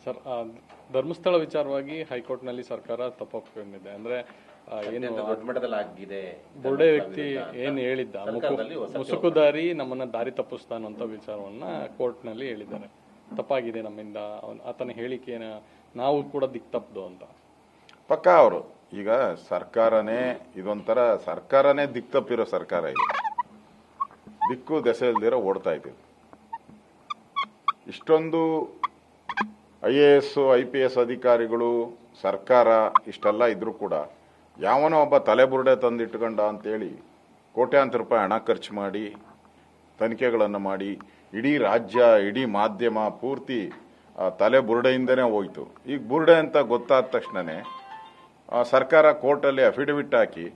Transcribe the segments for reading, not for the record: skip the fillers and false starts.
Sir, Dharmasthala ವಿಚಾರವಾಗಿ ಹೈಕೋರ್ಟ್ನಲ್ಲಿ ಸರ್ಕಾರ ತಪ್ಪೊಪ್ಪಿಕೊಂಡಿದೆ. ಅಂದ್ರೆ ಏನು ದೊಡ್ಡ ಮಟ್ಟದಲ್ಲಿ ಆಗಿದೆ. ಬುರ್ಡೆ ವ್ಯಕ್ತಿ ಏನು ಹೇಳಿದ್ದ, ಮುಸುಕುದಾರಿ ನಮ್ಮನ್ನ ದಾರಿ ತಪ್ಪಿಸ್ತಾನ ಅಂತ ವಿಚಾರವನ್ನ ಕೋರ್ಟ್ನಲ್ಲಿ ಹೇಳಿದ್ದಾರೆ. ತಪ್ಪಾಗಿದೆ ನಮ್ಮಿಂದ, ಆತನ ಹೇಳಿಕೆನ ನಾವು ಕೂಡ ದಿಕ್ತಪ್ಪದು ಅಂತ. ಪಕ್ಕ ಅವರು ಈಗ ಸರ್ಕಾರನೇ ಇದೊಂಥರ ಸರ್ಕಾರನೇ ದಿಕ್ತಪ್ಪಿರೋ ಸರ್ಕಾರ ಇದು. ದಿಕ್ಕು ದೆಸೆ ಇಲ್ದಿರೋ ಓಡ್ತಾ ಇದ್ದೀವಿ. ಇಷ್ಟೊಂದು IAS IPS ಅಧಿಕಾರಿಗಳು ಸರ್ಕಾರ ಇಷ್ಟೆಲ್ಲ ಇದ್ರೂ ಕೂಡ ಯಾವನೋ ಒಬ್ಬ ತಲೆಬುರುಡೆ ತಂದಿಟ್ಕೊಂಡ ಅಂತೇಳಿ ಕೋಟ್ಯಾಂತರ ರೂಪಾಯಿ ಹಣ ಖರ್ಚು ಮಾಡಿ ತನಿಖೆಗಳನ್ನು ಮಾಡಿ ಇಡೀ ರಾಜ್ಯ ಇಡೀ ಮಾಧ್ಯಮ ಪೂರ್ತಿ ತಲೆ ಬುರುಡೆಯಿಂದನೇ ಹೋಯ್ತು. ಈಗ ಬುರುಡೆ ಅಂತ ಗೊತ್ತಾದ ತಕ್ಷಣನೇ ಸರ್ಕಾರ ಕೋರ್ಟಲ್ಲಿ ಅಫಿಡವಿಟ್ ಹಾಕಿ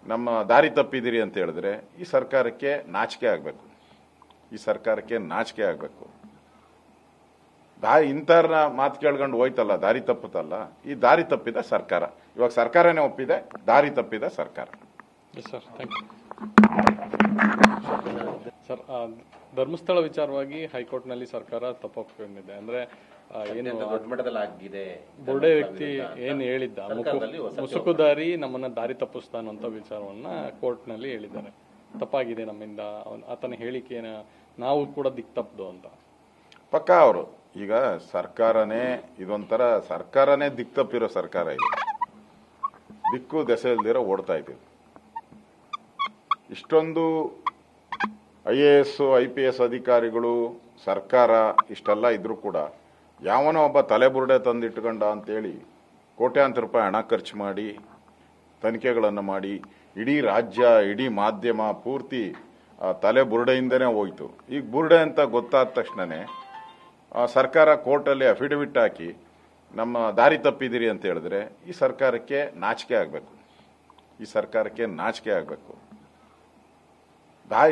ನಮ್ಮ ದಾರಿ ತಪ್ಪಿದಿರಿ ಅಂತ ಹೇಳಿದ್ರೆ ಈ ಸರ್ಕಾರಕ್ಕೆ ನಾಚಿಕೆ ಆಗಬೇಕು. ಈ ಸರ್ಕಾರಕ್ಕೆ ನಾಚಿಕೆ ಆಗಬೇಕು. ಇಂಥವ್ರನ್ನ ಮಾತು ಕೇಳ್ಕೊಂಡು ಹೋಯ್ತಲ್ಲ, ದಾರಿ ತಪ್ಪುತ್ತಲ್ಲ, ಈ ದಾರಿ ತಪ್ಪಿದ ಸರ್ಕಾರ. ಇವಾಗ ಸರ್ಕಾರನೇ ಒಪ್ಪಿದೆ, ದಾರಿ ತಪ್ಪಿದ ಸರ್ಕಾರ. ಸರ್, ಧರ್ಮಸ್ಥಳ ವಿಚಾರವಾಗಿ ಹೈಕೋರ್ಟ್ನಲ್ಲಿ ಸರ್ಕಾರ ತಪ್ಪೊಪ್ಪಿಕೊಂಡಿದೆ. ಅಂದ್ರೆ ಏನು ದೊಡ್ಡ ಮಟ್ಟದಲ್ಲಿ ಆಗಿದೆ. ಬುರ್ಡೆ ವ್ಯಕ್ತಿ ಏನು ಹೇಳಿದ್ದ, ಮುಸುಕುದಾರಿ ನಮ್ಮನ್ನ ದಾರಿ ತಪ್ಪಿಸ್ತಾನ ಅಂತ ವಿಚಾರವನ್ನ ಕೋರ್ಟ್ನಲ್ಲಿ ಹೇಳಿದ್ದಾರೆ. ತಪ್ಪಾಗಿದೆ ನಮ್ಮಿಂದ, ಆತನ ಹೇಳಿಕೆನ ನಾವು ಕೂಡ ದಿಕ್ತಪ್ಪದು ಅಂತ. ಪಕ್ಕ ಅವರು ಈಗ ಸರ್ಕಾರನೇ ಇದೊಂಥರ ಸರ್ಕಾರನೇ ದಿಕ್ತಪ್ಪಿರೋ ಸರ್ಕಾರ ಇದು. ದಿಕ್ಕು ದೆಸೆ ಇಲ್ದಿರೋ ಓಡ್ತಾ ಇದ್ದೀವಿ. ಇಷ್ಟೊಂದು IAS IPS ಅಧಿಕಾರಿಗಳು ಸರ್ಕಾರ ಇಷ್ಟೆಲ್ಲ ಇದ್ರೂ ಕೂಡ ಯಾವನೋ ಒಬ್ಬ ತಲೆಬುರುಡೆ ತಂದಿಟ್ಕೊಂಡ ಅಂತೇಳಿ ಕೋಟ್ಯಾಂತರ ರೂಪಾಯಿ ಹಣ ಖರ್ಚು ಮಾಡಿ ತನಿಖೆಗಳನ್ನು ಮಾಡಿ ಇಡೀ ರಾಜ್ಯ ಇಡೀ ಮಾಧ್ಯಮ ಪೂರ್ತಿ ತಲೆ ಬುರುಡೆಯಿಂದನೇ ಹೋಯ್ತು. ಈಗ ಬುರುಡೆ ಅಂತ ಗೊತ್ತಾದ ತಕ್ಷಣನೇ ಸರ್ಕಾರ ಕೋರ್ಟಲ್ಲಿ ಅಫಿಡವಿಟ್ ಹಾಕಿ ನಮ್ಮ ದಾರಿ ತಪ್ಪಿದಿರಿ ಅಂತ ಹೇಳಿದ್ರೆ ಈ ಸರ್ಕಾರಕ್ಕೆ ನಾಚಿಕೆ ಆಗಬೇಕು. ಈ ಸರ್ಕಾರಕ್ಕೆ ನಾಚಿಕೆ ಆಗಬೇಕು.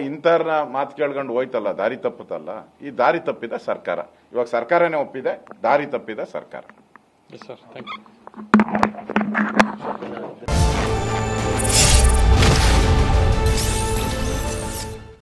ಇಂಥವ್ರನ್ನ ಮಾತು ಕೇಳ್ಕೊಂಡು ಹೋಯ್ತಲ್ಲ, ದಾರಿ ತಪ್ಪುತ್ತಲ್ಲ, ಈ ದಾರಿ ತಪ್ಪಿದ ಸರ್ಕಾರ. ಇವಾಗ ಸರ್ಕಾರನೇ ಒಪ್ಪಿದೆ, ದಾರಿ ತಪ್ಪಿದ ಸರ್ಕಾರ. Sir, thank you.